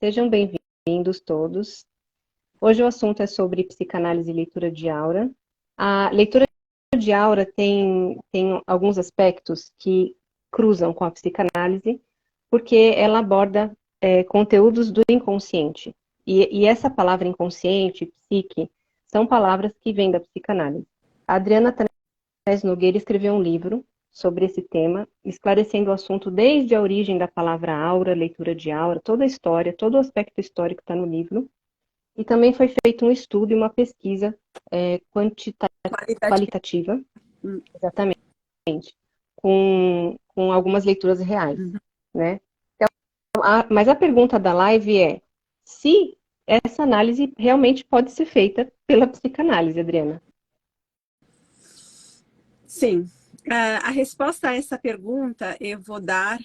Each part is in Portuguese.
Sejam bem-vindos todos. Hoje o assunto é sobre psicanálise e leitura de aura. A leitura de aura tem alguns aspectos que cruzam com a psicanálise, porque ela aborda conteúdos do inconsciente. E essa palavra inconsciente, psique, são palavras que vêm da psicanálise. A Adriana Tanés Nogueira escreveu um livro sobre esse tema, esclarecendo o assunto desde a origem da palavra aura, leitura de aura, toda a história, todo o aspecto histórico está no livro. E também foi feito um estudo e uma pesquisa qualitativa, exatamente, com algumas leituras reais, né? Então, mas a pergunta da live é se essa análise realmente pode ser feita pela psicanálise, Adriana. Sim. A resposta a essa pergunta eu vou dar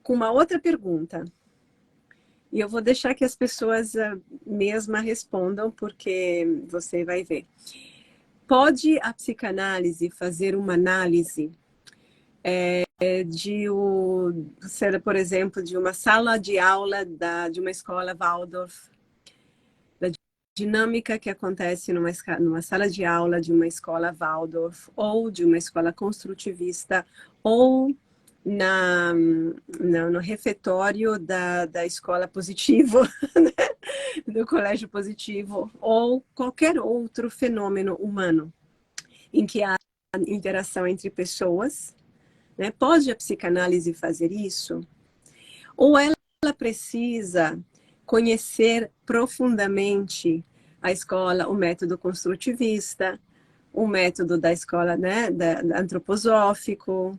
com uma outra pergunta. E eu vou deixar que as pessoas mesma respondam, porque você vai ver. Pode a psicanálise fazer uma análise por exemplo, de uma sala de aula de uma escola Waldorf, da dinâmica que acontece numa sala de aula de uma escola Waldorf, ou de uma escola construtivista, ou no refeitório da escola positivo, né? Do colégio positivo, ou qualquer outro fenômeno humano em que há interação entre pessoas, né? Pode a psicanálise fazer isso? Ou ela precisa conhecer profundamente a escola, o método construtivista, o método da escola, né, antroposófico,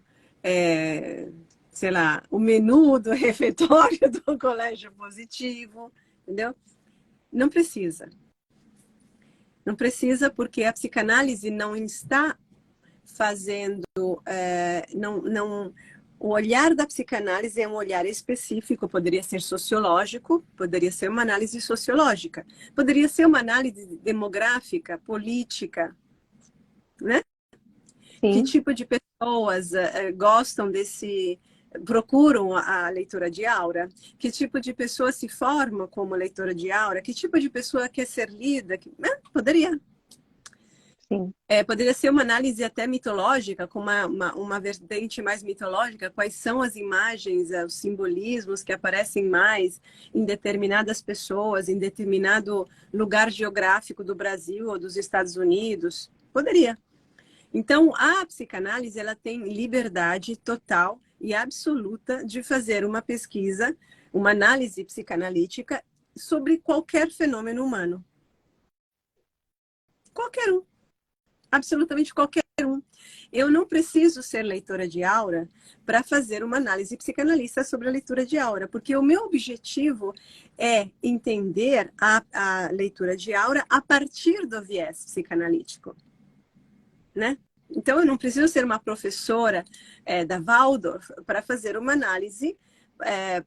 sei lá, o menu do refeitório do colégio positivo, entendeu? Não precisa. Não precisa, porque a psicanálise não está fazendo, o olhar da psicanálise é um olhar específico, poderia ser sociológico, poderia ser uma análise sociológica, poderia ser uma análise demográfica, política, né? Sim. Que tipo de pessoas gostam procuram a leitura de aura? Que tipo de pessoa se forma como leitora de aura? Que tipo de pessoa quer ser lida? Poderia. Sim. Poderia ser uma análise até mitológica, com uma vertente mais mitológica, quais são as imagens, os simbolismos que aparecem mais em determinadas pessoas, em determinado lugar geográfico do Brasil ou dos Estados Unidos. Poderia. Então, a psicanálise ela tem liberdade total e absoluta de fazer uma pesquisa, uma análise psicanalítica sobre qualquer fenômeno humano. Qualquer um. Absolutamente qualquer um. Eu não preciso ser leitora de aura para fazer uma análise psicanalista sobre a leitura de aura, porque o meu objetivo é entender a leitura de aura a partir do viés psicanalítico, né? Então, eu não preciso ser uma professora da Waldorf para fazer uma análise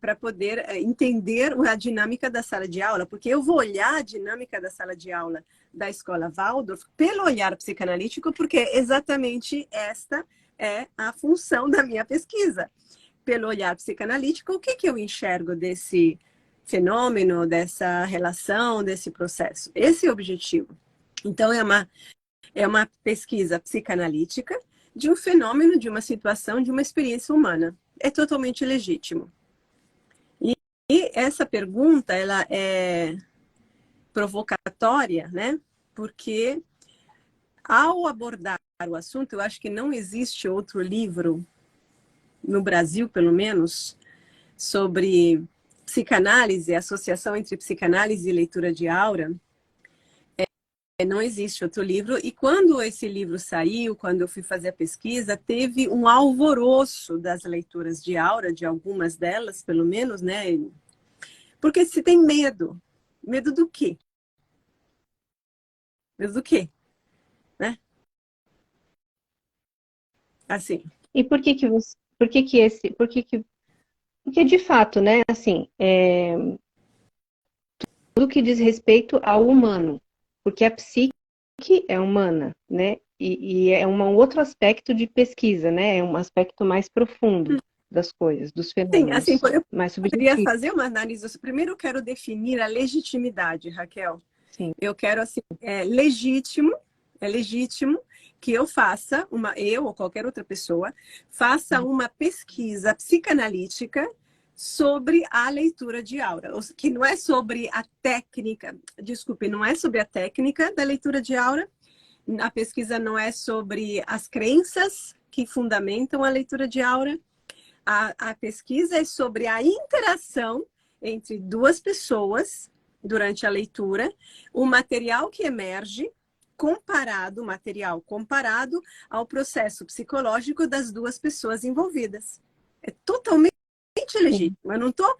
para poder entender a dinâmica da sala de aula, porque eu vou olhar a dinâmica da sala de aula da escola Waldorf pelo olhar psicanalítico, porque exatamente esta é a função da minha pesquisa. Pelo olhar psicanalítico, o que eu enxergo desse fenômeno, dessa relação, desse processo? Esse é o objetivo. Então, é uma pesquisa psicanalítica de um fenômeno, de uma situação, de uma experiência humana. É totalmente legítimo. E essa pergunta, ela é provocatória, né? Porque ao abordar o assunto, eu acho que não existe outro livro, no Brasil pelo menos, sobre psicanálise, associação entre psicanálise e leitura de aura. Não existe outro livro. E quando esse livro saiu, quando eu fui fazer a pesquisa, teve um alvoroço das leituras de aura, de algumas delas, pelo menos, né? Porque se tem medo. Medo do quê? Medo do quê? Né? Assim. E por que que você, porque de fato, né, assim, tudo que diz respeito ao humano, porque a psique é humana, né, e é um outro aspecto de pesquisa, né, é um aspecto mais profundo. das coisas, dos Sim, assim, fenômenos eu mais poderia subjetivos. fazer uma análise. Primeiro, eu quero definir a legitimidade, Raquel. Sim. Eu quero, assim, é legítimo que eu faça, eu ou qualquer outra pessoa, faça uma pesquisa psicanalítica sobre a leitura de aura, que não é sobre a técnica, desculpe, não é sobre a técnica da leitura de aura, a pesquisa não é sobre as crenças que fundamentam a leitura de aura, a pesquisa é sobre a interação entre duas pessoas durante a leitura, o material que emerge material comparado ao processo psicológico das duas pessoas envolvidas. É totalmente Sim. legítimo. Eu não estou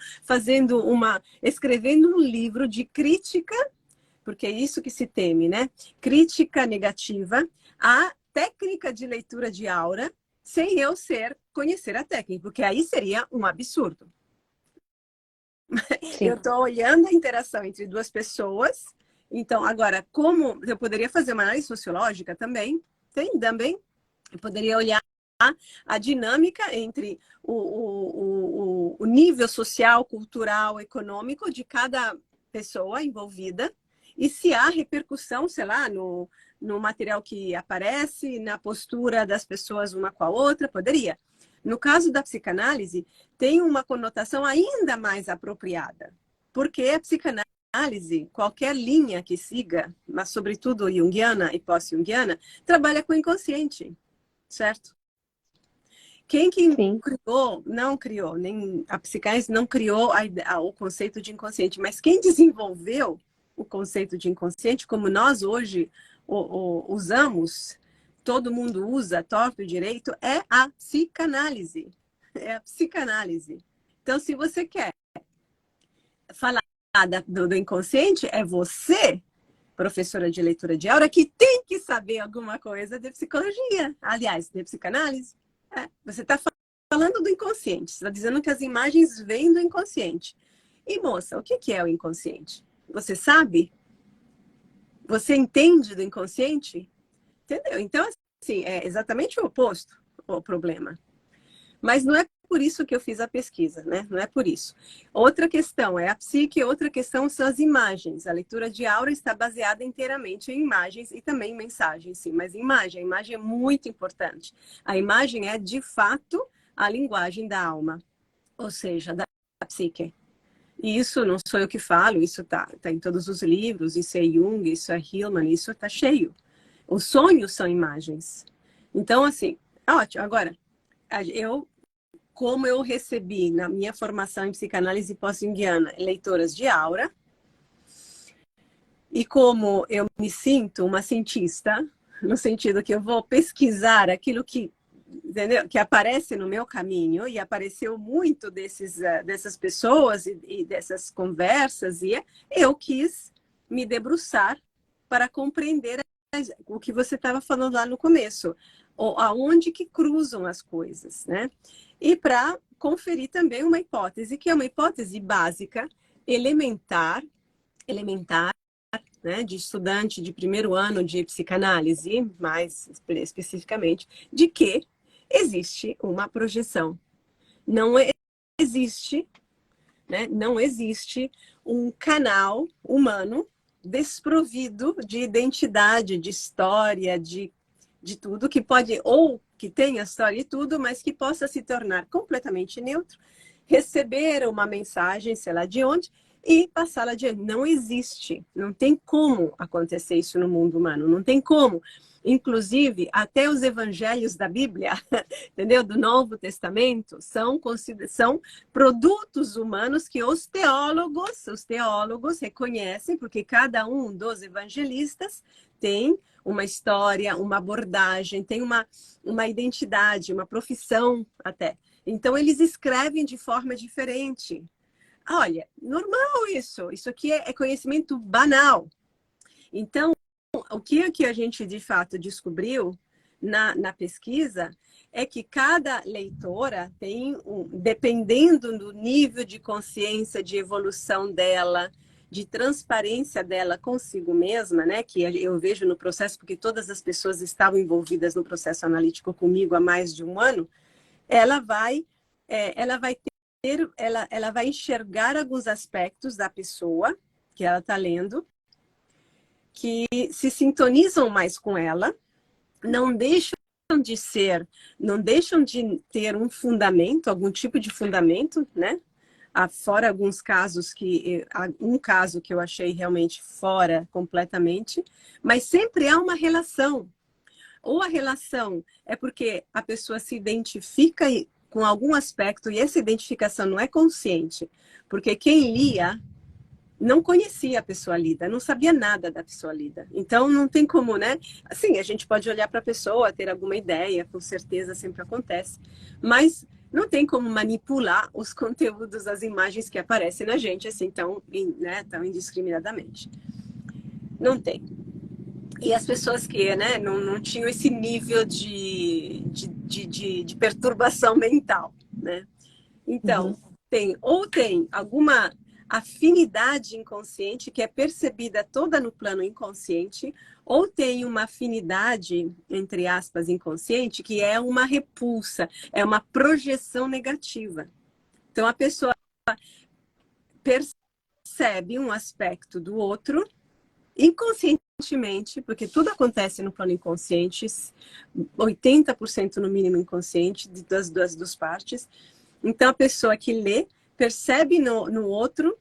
escrevendo um livro de crítica, porque é isso que se teme, né? Crítica negativa à técnica de leitura de aura, sem eu conhecer a técnica, porque aí seria um absurdo. Eu Sim. estou olhando a interação entre duas pessoas. Então, agora, como eu poderia fazer uma análise sociológica também, também. Eu poderia olhar a dinâmica entre o nível social, cultural, econômico de cada pessoa envolvida e se há repercussão, sei lá, no material que aparece, na postura das pessoas uma com a outra, poderia. No caso da psicanálise, tem uma conotação ainda mais apropriada, porque a psicanálise, qualquer linha que siga, mas sobretudo junguiana e pós-junguiana, trabalha com o inconsciente, certo? Quem que Sim. criou, não criou, nem a psicanálise não criou o conceito de inconsciente, mas quem desenvolveu o conceito de inconsciente, como nós hoje usamos, todo mundo usa, torto e direito, é a psicanálise. É a psicanálise. Então, se você quer falar do inconsciente, é você, professora de leitura de aura, que tem que saber alguma coisa de psicologia. Aliás, de psicanálise. Você está falando do inconsciente. Você está dizendo que as imagens vêm do inconsciente. E, moça, o que é o inconsciente? Você sabe? Você entende do inconsciente? Entendeu? Então, assim, é exatamente o oposto o problema. Mas não é por isso que eu fiz a pesquisa, né? Não é por isso. Outra questão é a psique, outra questão são as imagens. A leitura de aura está baseada inteiramente em imagens e também em mensagens, sim, mas a imagem é muito importante. A imagem é, de fato, a linguagem da alma, ou seja, da psique. E isso não sou eu que falo, isso tá em todos os livros, isso é Jung, isso é Hillman, isso está cheio. Os sonhos são imagens. Então, assim, ótimo. Agora, como eu recebi na minha formação em psicanálise pós-junguiana leitoras de aura, e como eu me sinto uma cientista, no sentido que eu vou pesquisar aquilo que, entendeu? Que aparece no meu caminho, e apareceu muito dessas pessoas e dessas conversas, e eu quis me debruçar para compreender o que você estava falando lá no começo, aonde que cruzam as coisas, né? E para conferir também uma hipótese, que é uma hipótese básica, elementar, né, de estudante de primeiro ano de psicanálise, mais especificamente, de que existe uma projeção. Não existe, né, não existe um canal humano desprovido de identidade, de história, de tudo, que pode, ou que tenha história e tudo, mas que possa se tornar completamente neutro, receber uma mensagem, sei lá de onde, e passá-la adiante. Não existe, não tem como acontecer isso no mundo humano, não tem como. Inclusive, até os evangelhos da Bíblia, entendeu? Do Novo Testamento, são produtos humanos que os teólogos reconhecem, porque cada um dos evangelistas tem uma história, uma abordagem, tem uma identidade, uma profissão até. Então, eles escrevem de forma diferente. Olha, normal isso. Isso aqui é conhecimento banal. Então, o que a gente de fato descobriu na pesquisa é que cada leitora tem, dependendo do nível de consciência, de evolução dela, de transparência dela consigo mesma, né, que eu vejo no processo, porque todas as pessoas estavam envolvidas no processo analítico comigo há mais de um ano, ela vai ela vai ter, ela vai enxergar alguns aspectos da pessoa que ela está lendo, que se sintonizam mais com ela, não deixam de ser, não deixam de ter um fundamento, algum tipo de fundamento, né? Fora alguns casos um caso que eu achei realmente fora completamente, mas sempre há uma relação. Ou a relação é porque a pessoa se identifica com algum aspecto e essa identificação não é consciente, porque quem lia não conhecia a pessoa lida, não sabia nada da pessoa lida. Então não tem como, né? Assim, a gente pode olhar para a pessoa, ter alguma ideia, com certeza sempre acontece, mas não tem como manipular os conteúdos, as imagens que aparecem na gente, assim, né, tão indiscriminadamente. Não tem. E as pessoas que, né, não tinham esse nível de perturbação mental, né? Então, Uhum. tem alguma afinidade inconsciente que é percebida toda no plano inconsciente, ou tem uma afinidade, entre aspas, inconsciente, que é uma repulsa, é uma projeção negativa. Então, a pessoa percebe um aspecto do outro inconscientemente, porque tudo acontece no plano inconsciente, 80% no mínimo inconsciente das duas partes. Então, a pessoa que lê percebe no outro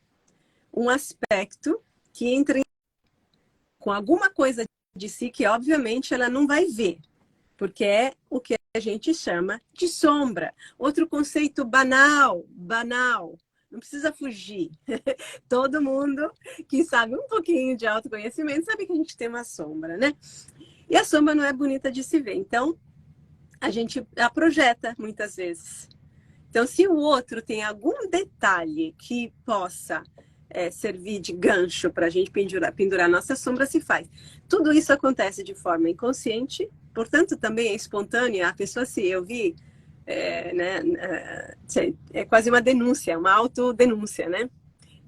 um aspecto que entra com alguma coisa de si que, obviamente, ela não vai ver, porque é o que a gente chama de sombra. Outro conceito banal. Não precisa fugir. Todo mundo que sabe um pouquinho de autoconhecimento sabe que a gente tem uma sombra, né? E a sombra não é bonita de se ver. Então, a gente a projeta muitas vezes. Então, se o outro tem algum detalhe que possa servir de gancho para a gente pendurar nossa sombra, se faz. Tudo isso acontece de forma inconsciente, portanto, também é espontânea. A pessoa, se eu vi, né, é quase uma denúncia, uma autodenúncia, né?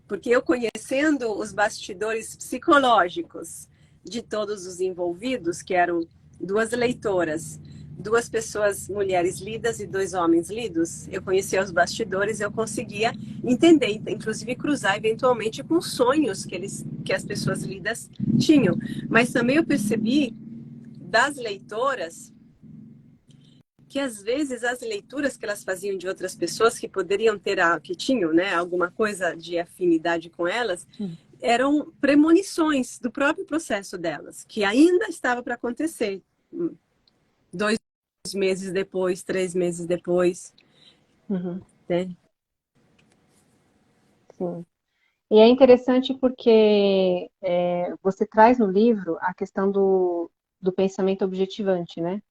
Porque eu conhecendo os bastidores psicológicos de todos os envolvidos, que eram duas leitoras, duas pessoas, mulheres lidas e dois homens lidos, eu conhecia os bastidores, eu conseguia entender, inclusive cruzar eventualmente com sonhos que as pessoas lidas tinham. Mas também eu percebi das leitoras que às vezes as leituras que elas faziam de outras pessoas que poderiam ter, que tinham, né, alguma coisa de afinidade com elas, eram premonições do próprio processo delas, que ainda estava para acontecer 2 meses depois, 3 meses depois, Uhum. né? Sim. E é interessante porque você traz no livro a questão do pensamento objetivante, né?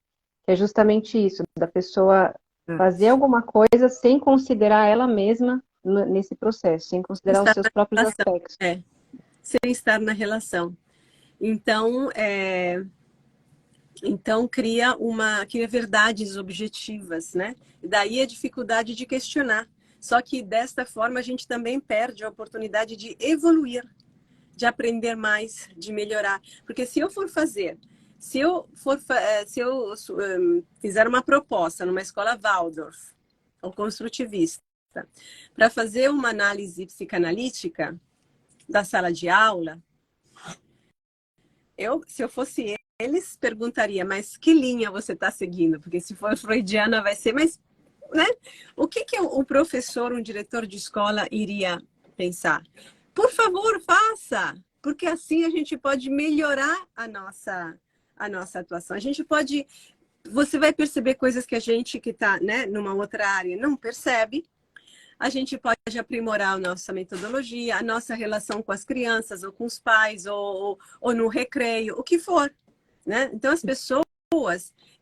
Que é justamente isso, da pessoa fazer alguma coisa sem considerar ela mesma nesse processo, sem considerar os Estar seus na próprios relação, aspectos. sem estar na relação. Então, cria verdades objetivas, né? E daí a dificuldade de questionar. Só que desta forma a gente também perde a oportunidade de evoluir, de aprender mais, de melhorar. Porque se eu for fazer, se eu fizer uma proposta numa escola Waldorf ou construtivista para fazer uma análise psicanalítica da sala de aula, se eu fosse eles, perguntaria, mas que linha você está seguindo? Porque se for freudiana vai ser, mas, né? O que o professor, um diretor de escola iria pensar? Por favor, faça, porque assim a gente pode melhorar a nossa atuação. A gente pode, você vai perceber coisas que a gente que está, né, numa outra área não percebe. A gente pode aprimorar a nossa metodologia, a nossa relação com as crianças, ou com os pais, ou no recreio, o que for, né? Então, as pessoas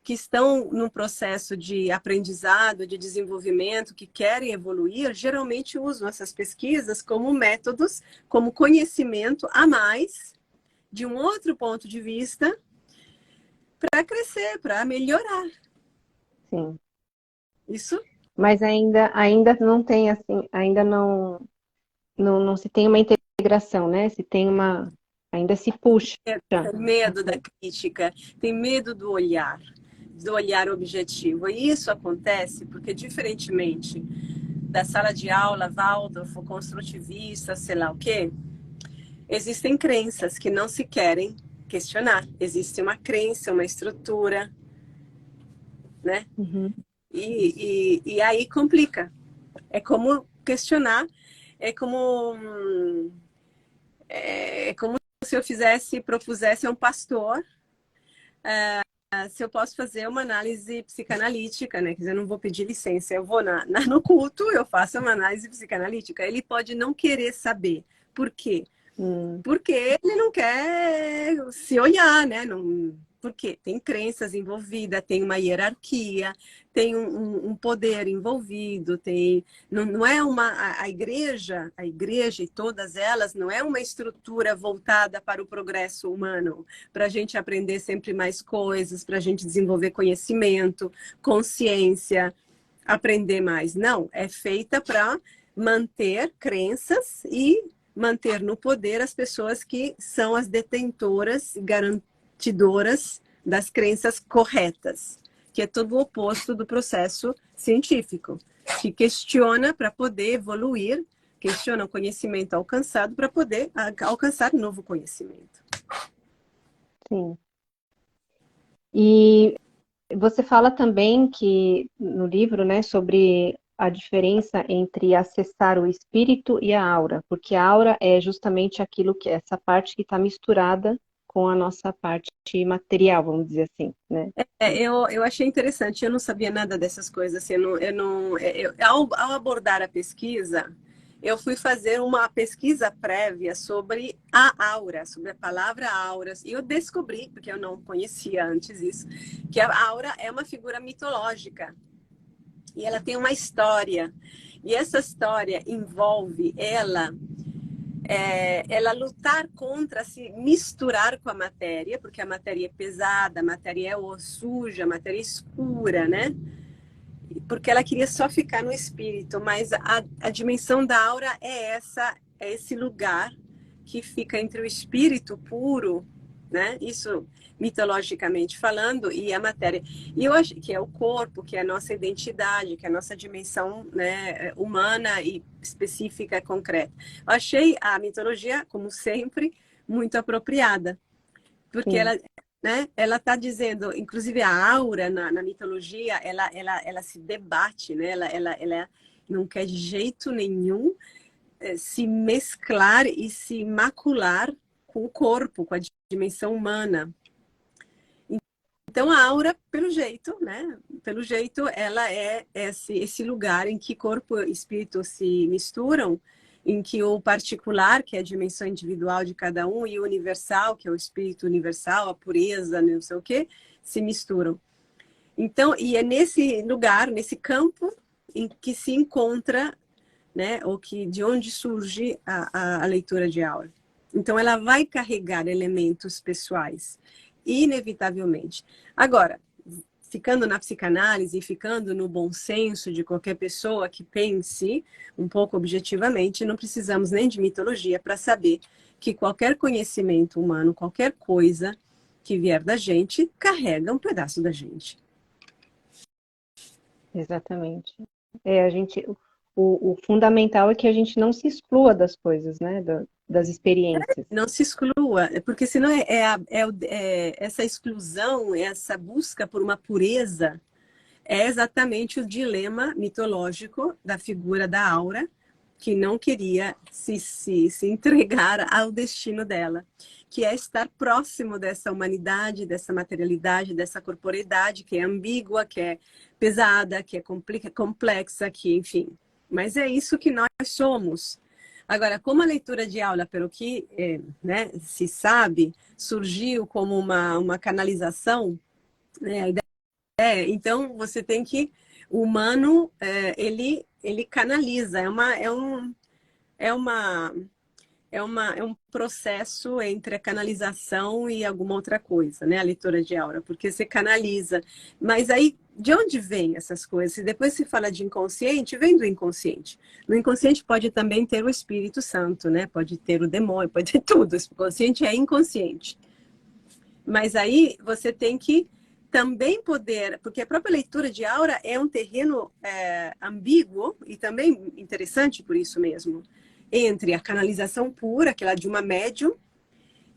que estão num processo de aprendizado, de desenvolvimento, que querem evoluir, geralmente usam essas pesquisas como métodos, como conhecimento a mais, de um outro ponto de vista, para crescer, para melhorar. Sim. Isso Mas ainda não tem assim, ainda não se tem uma integração, né? Se tem ainda se puxa. tem medo da crítica, tem medo do olhar. do olhar objetivo. E isso acontece porque, diferentemente da sala de aula, Waldorf, construtivista, sei lá o quê, existem crenças que não se querem questionar. Existe uma crença, uma estrutura, né? Uhum. E aí complica. É como questionar, é como, é como se eu propusesse a um pastor se eu posso fazer uma análise psicanalítica, né? Quer dizer, eu não vou pedir licença, eu vou no culto, eu faço uma análise psicanalítica. Ele pode não querer saber. Por quê? Porque ele não quer se olhar, né? Não, porque tem crenças envolvidas, tem uma hierarquia, tem um poder envolvido, tem não é uma a igreja e todas elas não é uma estrutura voltada para o progresso humano, para a gente aprender sempre mais coisas, para a gente desenvolver conhecimento, consciência, aprender mais. Não, é feita para manter crenças e manter no poder as pessoas que são as detentoras, garantidoras das crenças corretas, que é todo o oposto do processo científico, que questiona para poder evoluir, questiona o conhecimento alcançado para poder alcançar novo conhecimento. Sim. E você fala também que no livro, né, sobre a diferença entre acessar o espírito e a aura, porque a aura é justamente aquilo que essa parte que está misturada com a nossa parte material, vamos dizer assim, né? Eu achei interessante, eu não sabia nada dessas coisas. Assim, ao abordar a pesquisa, eu fui fazer uma pesquisa prévia sobre a aura, sobre a palavra auras, e eu descobri, porque eu não conhecia antes isso, que a aura é uma figura mitológica e ela tem uma história. E essa história envolve ela lutar contra se misturar com a matéria, porque a matéria é pesada, a matéria é suja, a matéria é escura, né? Porque ela queria só ficar no espírito, mas a dimensão da aura é esse lugar que fica entre o espírito puro, né? Isso mitologicamente falando, e a matéria. E eu acho que é o corpo, que é a nossa identidade, que é a nossa dimensão, né, humana e específica, concreta. Eu achei a mitologia, como sempre, muito apropriada, porque Sim, ela está dizendo, inclusive a aura na mitologia, ela se debate, né? Ela não quer de jeito nenhum se mesclar e se macular com o corpo, com a dimensão humana. Então a aura, pelo jeito, né? Pelo jeito, ela é esse lugar em que corpo e espírito se misturam, em que o particular, que é a dimensão individual de cada um, e o universal, que é o espírito universal, a pureza, não sei o quê, se misturam. Então, e é nesse lugar, nesse campo, em que se encontra, né, ou que de onde surge a leitura de aura. Então, ela vai carregar elementos pessoais, inevitavelmente. Agora, ficando na psicanálise e ficando no bom senso de qualquer pessoa que pense um pouco objetivamente, não precisamos nem de mitologia para saber que qualquer conhecimento humano, qualquer coisa que vier da gente, carrega um pedaço da gente. exatamente. A gente, o fundamental é que a gente não se exclua das coisas, né? Das experiências. Não se exclua, porque senão essa exclusão, essa busca por uma pureza, é exatamente o dilema mitológico da figura da Aura, que não queria se entregar ao destino dela, que é estar próximo dessa humanidade, dessa materialidade, dessa corporeidade, que é ambígua, que é pesada, que é complexa, que, enfim. Mas é isso que nós somos. Agora, como a leitura de aula, pelo que né, se sabe, surgiu como uma canalização, né, então você tem que o humano ele canaliza, é um processo entre a canalização e alguma outra coisa, né? A leitura de aura, porque você canaliza. Mas aí, de onde vem essas coisas? E depois se fala de inconsciente, vem do inconsciente. No inconsciente pode também ter o Espírito Santo, né? Pode ter o demônio, pode ter tudo. O inconsciente é inconsciente. Mas aí você tem que também poder, porque a própria leitura de aura é um terreno ambíguo e também interessante por isso mesmo, entre a canalização pura, aquela de uma médium,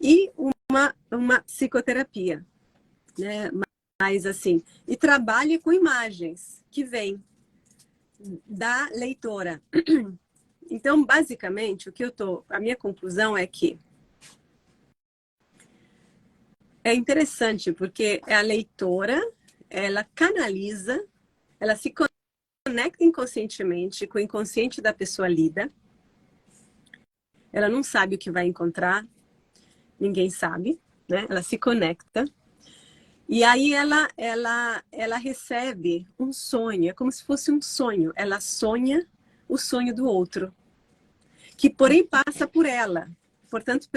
e uma psicoterapia, né? Mas assim, e trabalhe com imagens que vêm da leitora. Então, basicamente, a minha conclusão é que é interessante porque a leitora, ela canaliza, ela se conecta inconscientemente com o inconsciente da pessoa lida. Ela não sabe o que vai encontrar, ninguém sabe, né? Ela se conecta. E aí ela recebe um sonho, é como se fosse um sonho. Ela sonha o sonho do outro, que porém passa por ela. Portanto,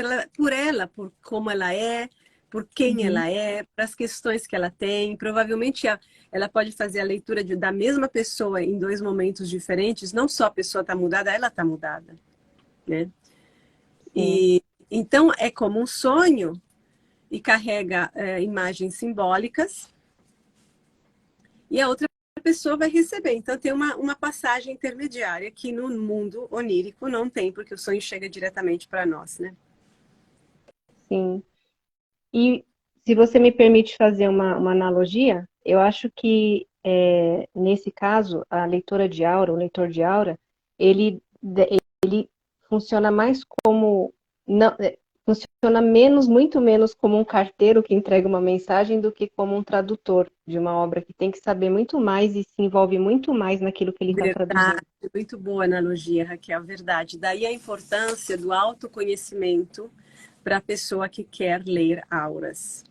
por como ela é, por quem ela é, para as questões que ela tem. Provavelmente ela pode fazer a leitura da mesma pessoa em dois momentos diferentes. Não só a pessoa está mudada, ela está mudada, né? E então é como um sonho e carrega imagens simbólicas e a outra pessoa vai receber. Então tem uma passagem intermediária que no mundo onírico não tem, porque o sonho chega diretamente para nós, né? Sim. E se você me permite fazer uma analogia, eu acho que nesse caso, a leitora de aura, o leitor de aura, ele funciona mais como. Não, funciona menos, muito menos como um carteiro que entrega uma mensagem do que como um tradutor de uma obra que tem que saber muito mais e se envolve muito mais naquilo que ele está Verdade, traduzindo. muito boa analogia, Raquel, verdade. Daí a importância do autoconhecimento para a pessoa que quer ler auras.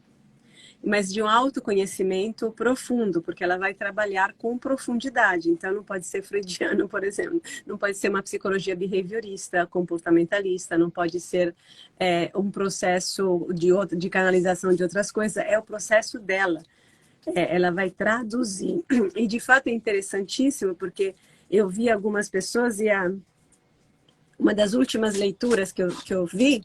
Mas de um autoconhecimento profundo, porque ela vai trabalhar com profundidade. Então, não pode ser freudiano, por exemplo. Não pode ser uma psicologia behaviorista, comportamentalista. Não pode ser um processo de canalização de outras coisas. É o processo dela. Ela vai traduzir. E, de fato, é interessantíssimo, porque eu vi algumas pessoas uma das últimas leituras que eu vi,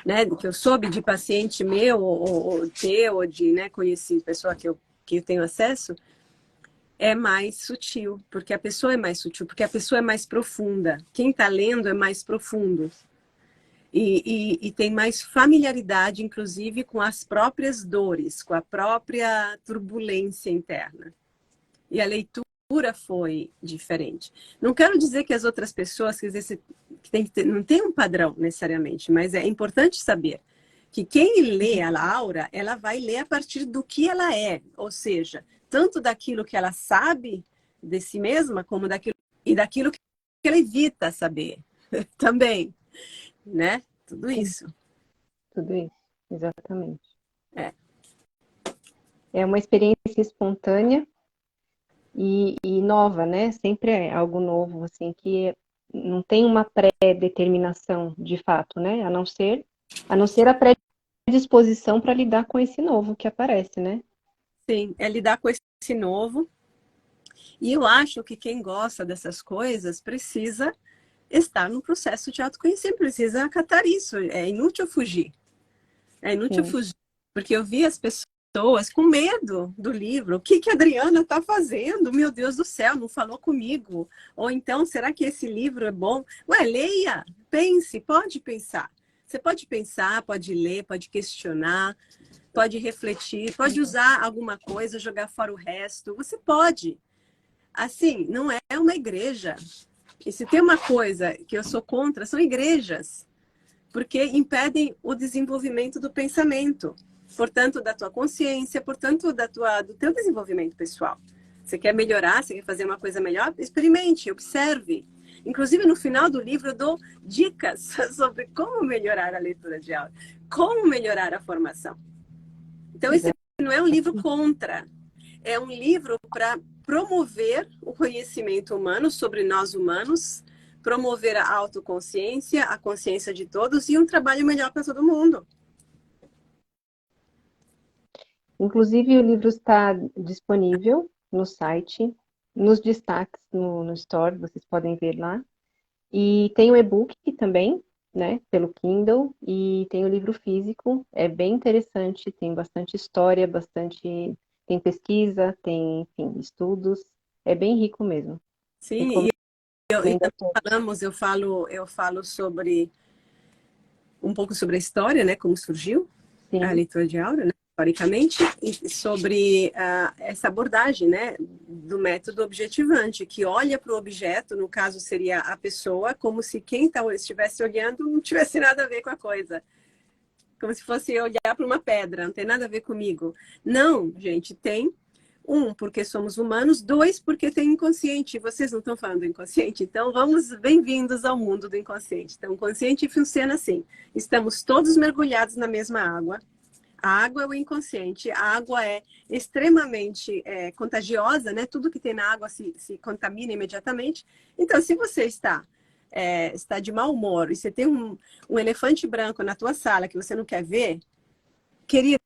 né, que eu soube de paciente meu, ou teu, ou de, né, conheci pessoa que eu tenho acesso, é mais sutil, porque a pessoa é mais sutil, porque a pessoa é mais profunda. Quem está lendo é mais profundo. E tem mais familiaridade, inclusive, com as próprias dores, com a própria turbulência interna. E a leitura foi diferente. Não quero dizer que as outras pessoas, quer dizer, não tem um padrão necessariamente, mas é importante saber que quem lê a Laura, ela vai ler a partir do que ela é, ou seja, tanto daquilo que ela sabe de si mesma, como daquilo que ela evita saber também, né? Tudo Sim, isso. tudo isso, exatamente. É. É uma experiência espontânea e nova, né? Sempre é algo novo, assim, que não tem uma pré-determinação de fato, né? A não ser a predisposição para lidar com esse novo que aparece, né? Sim, é lidar com esse novo. E eu acho que quem gosta dessas coisas precisa estar no processo de autoconhecimento, precisa acatar isso. É inútil fugir. É inútil Sim, fugir. Porque eu vi as pessoas com medo do livro. O que a Adriana está fazendo? Meu Deus do céu, não falou comigo. Ou então, será que esse livro é bom? Ué, leia, pense, pode pensar. Você pode pensar, pode ler, pode questionar, pode refletir, pode usar alguma coisa, jogar fora o resto. Você pode. Assim, não é uma igreja. E se tem uma coisa que eu sou contra, são igrejas, porque impedem o desenvolvimento do pensamento, portanto, da tua consciência, portanto, do teu desenvolvimento pessoal. Você quer melhorar, você quer fazer uma coisa melhor? Experimente, observe. Inclusive, no final do livro, eu dou dicas sobre como melhorar a leitura de aula, como melhorar a formação. Então, esse não é um livro contra, é um livro para promover o conhecimento humano sobre nós humanos, promover a autoconsciência, a consciência de todos e um trabalho melhor para todo mundo. inclusive o livro está disponível no site, nos destaques no Store, vocês podem ver lá. E tem o e-book também, né, pelo Kindle, e tem o livro físico, é bem interessante, tem bastante história, bastante tem pesquisa, tem, enfim, estudos. É bem rico mesmo. Sim, Recomendo e a também todos. eu falo sobre um pouco sobre a história, né, como surgiu a Sim, leitura de aura, né, historicamente, e sobre essa abordagem, né, do método objetivante, que olha para o objeto, no caso seria a pessoa, como se quem estivesse olhando não tivesse nada a ver com a coisa. Como se fosse olhar para uma pedra, não tem nada a ver comigo. Não, gente, tem. Um, porque somos humanos. Dois, porque tem inconsciente. Vocês não estão falando do inconsciente? Então, vamos, bem-vindos ao mundo do inconsciente. Então, o consciente funciona assim. Estamos todos mergulhados na mesma água. A água é o inconsciente. A água é extremamente contagiosa, né? Tudo que tem na água se contamina imediatamente. Então, se você está de mau humor e você tem um elefante branco na tua sala que você não quer ver, querida,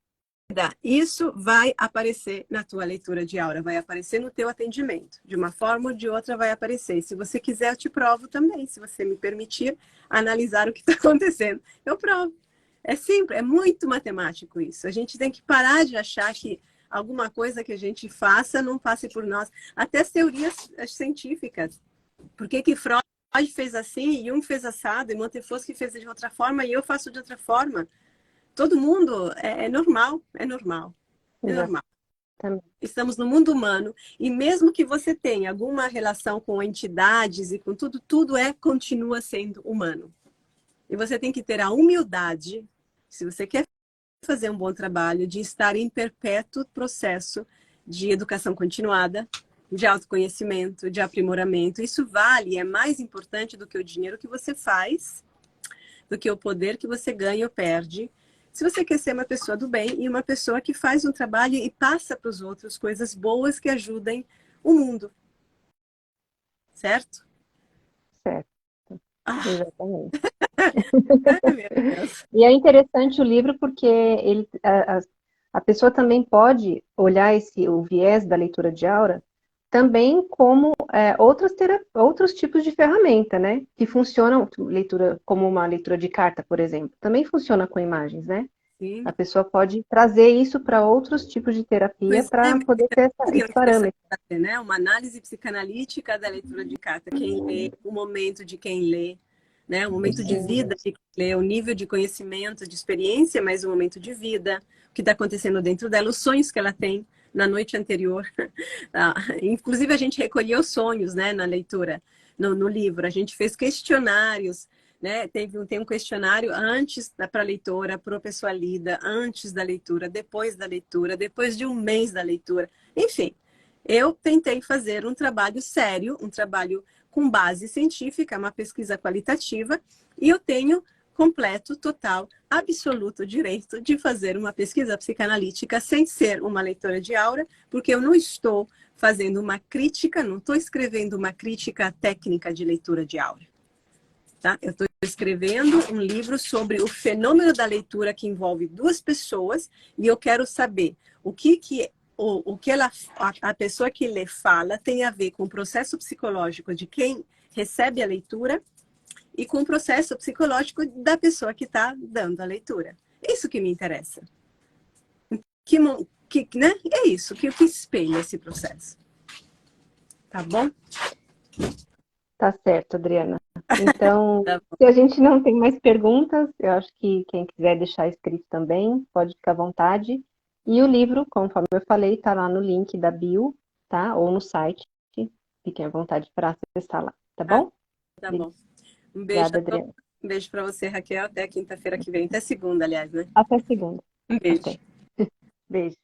isso vai aparecer na tua leitura de aura, vai aparecer no teu atendimento. De uma forma ou de outra vai aparecer. Se você quiser, eu te provo também. Se você me permitir analisar o que está acontecendo, eu provo. É simples, é muito matemático isso. A gente tem que parar de achar que alguma coisa que a gente faça não passe por nós. Até as teorias científicas. Por que que Freud fez assim, Jung fez assado, e Montefoschi fez de outra forma, e eu faço de outra forma? Todo mundo é normal, é normal, é normal. exatamente. Estamos no mundo humano e mesmo que você tenha alguma relação com entidades e com tudo, continua sendo humano. E você tem que ter a humildade, se você quer fazer um bom trabalho, de estar em perpétuo processo de educação continuada, de autoconhecimento, de aprimoramento. Isso vale, é mais importante do que o dinheiro que você faz, do que o poder que você ganha ou perde. Se você quer ser uma pessoa do bem e uma pessoa que faz um trabalho e passa para os outros coisas boas que ajudem o mundo, certo? Certo, Ah, exatamente. meu Deus. E é interessante o livro porque a pessoa também pode olhar o viés da leitura de aura também como outros tipos de ferramenta, né? Que funcionam, leitura, como uma leitura de carta, por exemplo, também funciona com imagens, né? A Sim. pessoa pode trazer isso para outros tipos de terapia Pois é, para mas poder ter seria esse interessante parâmetro. fazer, né? Uma análise psicanalítica da leitura de carta. Quem lê, o momento de quem lê, né? O momento de Sim, vida de quem lê, o nível de conhecimento, de experiência, mas o momento de vida, o que está acontecendo dentro dela, os sonhos que ela tem na noite anterior. Ah, inclusive, a gente recolheu sonhos, né, na leitura, no livro. A gente fez questionários, né? Tem um questionário antes para a leitora, para a pessoa lida, antes da leitura, depois de um mês da leitura. Enfim, eu tentei fazer um trabalho sério, um trabalho com base científica, uma pesquisa qualitativa, e eu tenho completo, total, absoluto direito de fazer uma pesquisa psicanalítica sem ser uma leitora de aura, porque eu não estou fazendo uma crítica, não estou escrevendo uma crítica técnica de leitura de aura. Tá? Eu estou escrevendo um livro sobre o fenômeno da leitura que envolve duas pessoas e eu quero saber o que a pessoa que lê fala tem a ver com o processo psicológico de quem recebe a leitura e com o processo psicológico da pessoa que está dando a leitura. É isso que me interessa. Né? É isso que espelha esse processo. Tá bom? tá certo, Adriana. Então, Tá bom. se a gente não tem mais perguntas, eu acho que quem quiser deixar escrito também, pode ficar à vontade. E o livro, conforme eu falei, está lá no link da bio, tá? Ou no site. Fiquem à vontade para acessar lá, tá Ah, bom? tá bom. Um beijo a Obrigada, todos. Adriana. Um beijo para você, Raquel. Até quinta-feira que vem. Até segunda, aliás, né? Até segunda. Um beijo. Até. Beijo.